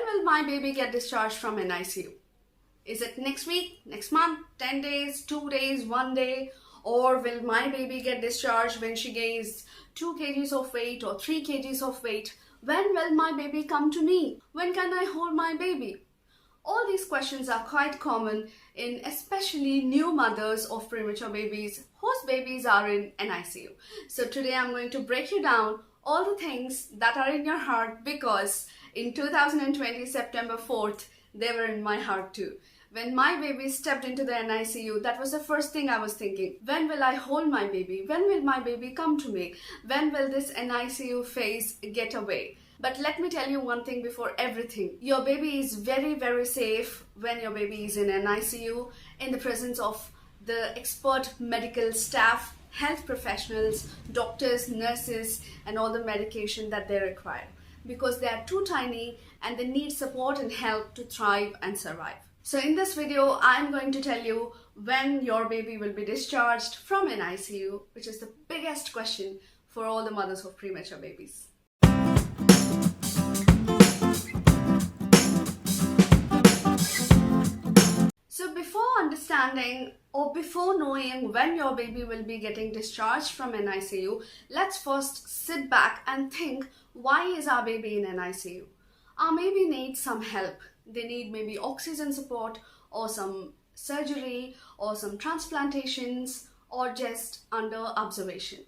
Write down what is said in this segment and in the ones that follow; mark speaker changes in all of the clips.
Speaker 1: will my baby get discharged from an ICU? Is it next week, next month, 10 days, 2 days, 1 day? Or will my baby get discharged when she gains 2 kgs of weight or 3 kgs of weight? When will my baby come to me? When can I hold my baby? All these questions are quite common in especially new mothers of premature babies whose babies are in an ICU. So today I'm going to break you down all the things that are in your heart, because in 2020 September 4th they were in my heart too. When my baby stepped into the NICU, that was the first thing I was thinking. When will I hold my baby? When will my baby come to me? When will this NICU phase get away? But let me tell you one thing before everything. Your baby is very, very safe when your baby is in an ICU, in the presence of the expert medical staff, health professionals, doctors, nurses, and all the medication that they require. Because they are too tiny and they need support and help to thrive and survive. So in this video, I'm going to tell you when your baby will be discharged from an ICU, which is the biggest question for all the mothers of premature babies. So before understanding or before knowing when your baby will be getting discharged from an ICU, let's first sit back and think, why is our baby in an ICU? Our baby needs some help. They need maybe oxygen support or some surgery or some transplantations or just under observation.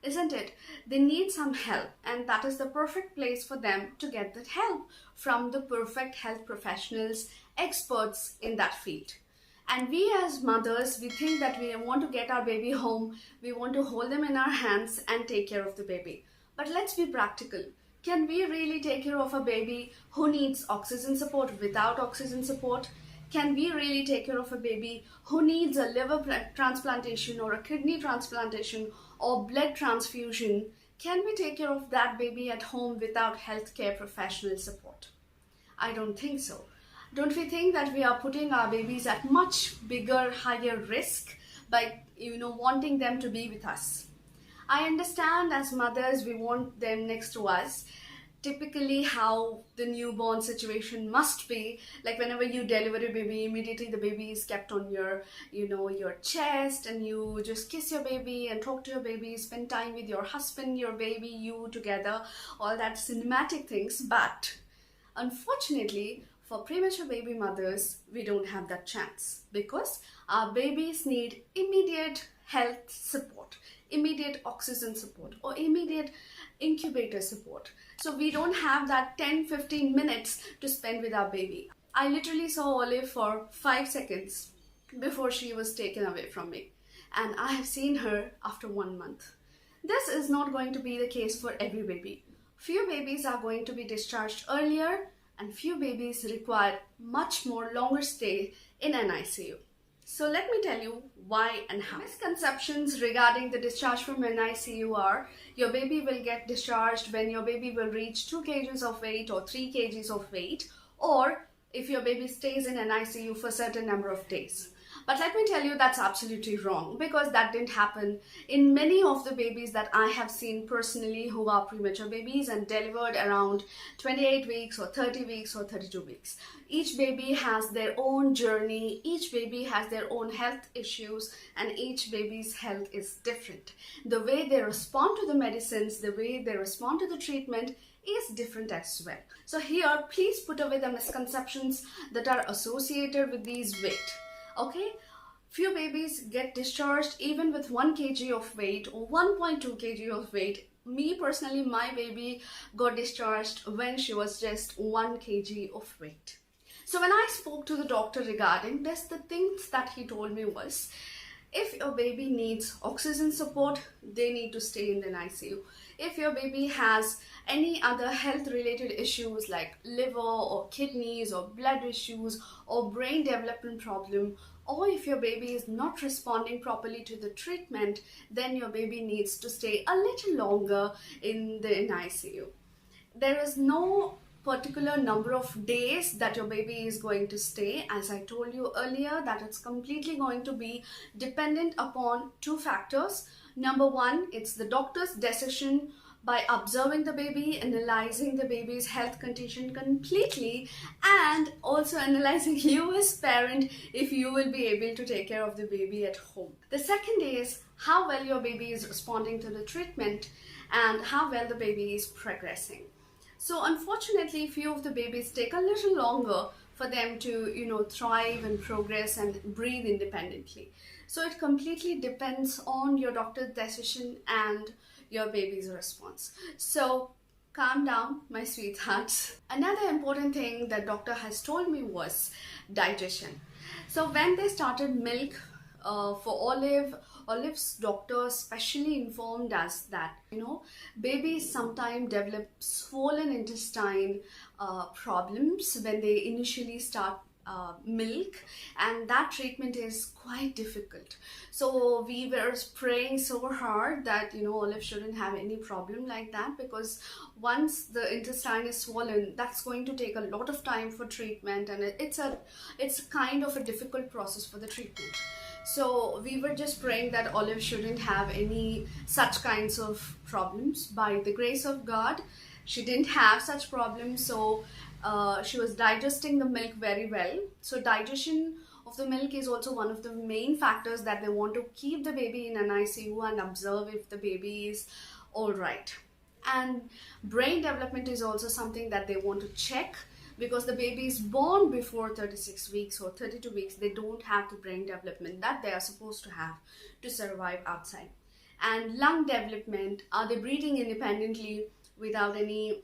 Speaker 1: Isn't it? They need some help, and that is the perfect place for them to get that help from the perfect health professionals, experts in that field. And we as mothers, we think that we want to get our baby home, we want to hold them in our hands and take care of the baby. But let's be practical. Can we really take care of a baby who needs oxygen support without oxygen support? Can we really take care of a baby who needs a liver transplantation or a kidney transplantation or blood transfusion? Can we take care of that baby at home without healthcare professional support? I don't think so. Don't we think that we are putting our babies at much bigger, higher risk by wanting them to be with us? I understand as mothers we want them next to us. Typically how the newborn situation must be, like whenever you deliver a baby, immediately the baby is kept on your chest, and you just kiss your baby and talk to your baby, spend time with your husband, your baby, you together, all that cinematic things. But unfortunately for premature baby mothers, we don't have that chance, because our babies need immediate health support, immediate oxygen support, or immediate incubator support. So we don't have that 10-15 minutes to spend with our baby. I literally saw Olive for 5 seconds before she was taken away from me, and I have seen her after 1 month. This is not going to be the case for every baby. Few babies are going to be discharged earlier, and few babies require much more longer stay in an ICU. So let me tell you why and how. Misconceptions regarding the discharge from an ICU are: your baby will get discharged when your baby will reach 2 kgs of weight or 3 kgs of weight, or if your baby stays in an ICU for a certain number of days. But let me tell you, that's absolutely wrong, because that didn't happen in many of the babies that I have seen personally who are premature babies and delivered around 28 weeks or 30 weeks or 32 weeks. Each baby has their own journey, each baby has their own health issues, and each baby's health is different. The way they respond to the medicines, the way they respond to the treatment is different as well. So here, please put away the misconceptions that are associated with these weight. Okay, few babies get discharged even with 1 kg of weight or 1.2 kg of weight. Me personally, my baby got discharged when she was just 1 kg of weight. So when I spoke to the doctor regarding this, the things that he told me was, if your baby needs oxygen support, they need to stay in an ICU. If your baby has any other health related issues like liver or kidneys or blood issues or brain development problem, or if your baby is not responding properly to the treatment, then your baby needs to stay a little longer in the ICU. There is no particular number of days that your baby is going to stay. As I told you earlier, that it's completely going to be dependent upon 2 factors. Number 1, it's the doctor's decision by observing the baby, analyzing the baby's health condition completely, and also analyzing you as parent if you will be able to take care of the baby at home. The second is how well your baby is responding to the treatment and how well the baby is progressing. So unfortunately, few of the babies take a little longer for them to thrive and progress and breathe independently. So it completely depends on your doctor's decision and your baby's response. So calm down, my sweethearts. Another important thing that doctor has told me was digestion. So when they started milk for Olive's doctor specially informed us that babies sometimes develop swollen intestine problems when they initially start milk, and that treatment is quite difficult. So we were praying so hard that Olive shouldn't have any problem like that, because once the intestine is swollen, that's going to take a lot of time for treatment, and it's kind of a difficult process for the treatment. So we were just praying that Olive shouldn't have any such kinds of problems. By the grace of God, she didn't have such problems. So she was digesting the milk very well. So digestion of the milk is also one of the main factors that they want to keep the baby in an ICU and observe if the baby is all right. And brain development is also something that they want to check, because the baby is born before 36 weeks or 32 weeks. They don't have the brain development that they are supposed to have to survive outside. And lung development, are they breathing independently without any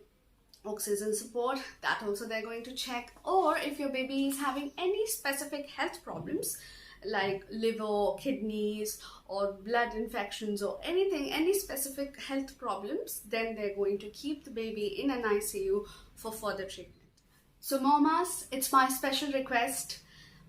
Speaker 1: oxygen support? That also they're going to check. Or if your baby is having any specific health problems like liver, kidneys, or blood infections or anything, any specific health problems, then they're going to keep the baby in an ICU for further treatment. So mamas, it's my special request.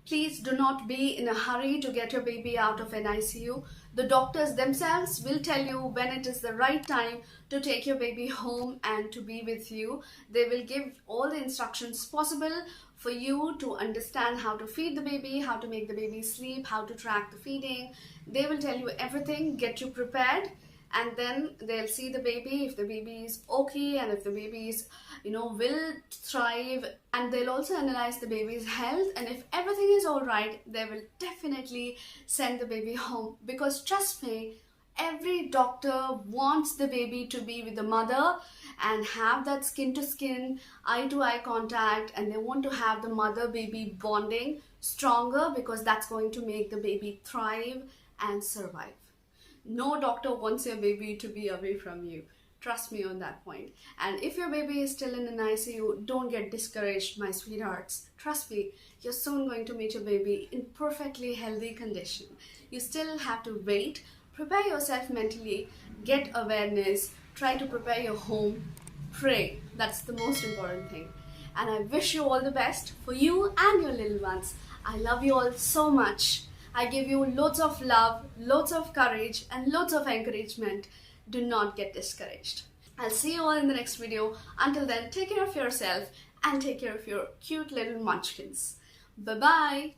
Speaker 1: Please do not be in a hurry to get your baby out of an ICU. The doctors themselves will tell you when it is the right time to take your baby home and to be with you. They will give all the instructions possible for you to understand how to feed the baby, how to make the baby sleep, how to track the feeding. They will tell you everything, get you prepared, and then they'll see the baby, if the baby is okay and if the baby is will thrive, and they'll also analyze the baby's health, and if everything is all right, they will definitely send the baby home. Because trust me, every doctor wants the baby to be with the mother and have that skin to skin, eye to eye contact, and they want to have the mother baby bonding stronger, because that's going to make the baby thrive and survive. No doctor wants your baby to be away from you. Trust me on that point. And if your baby is still in an ICU, don't get discouraged, my sweethearts. Trust me, you're soon going to meet your baby in perfectly healthy condition. You still have to wait, prepare yourself mentally, get awareness, try to prepare your home, pray. That's the most important thing. And I wish you all the best for you and your little ones. I love you all so much. I give you loads of love, loads of courage, and loads of encouragement. Do not get discouraged. I'll see you all in the next video. Until then, take care of yourself and take care of your cute little munchkins. Bye-bye.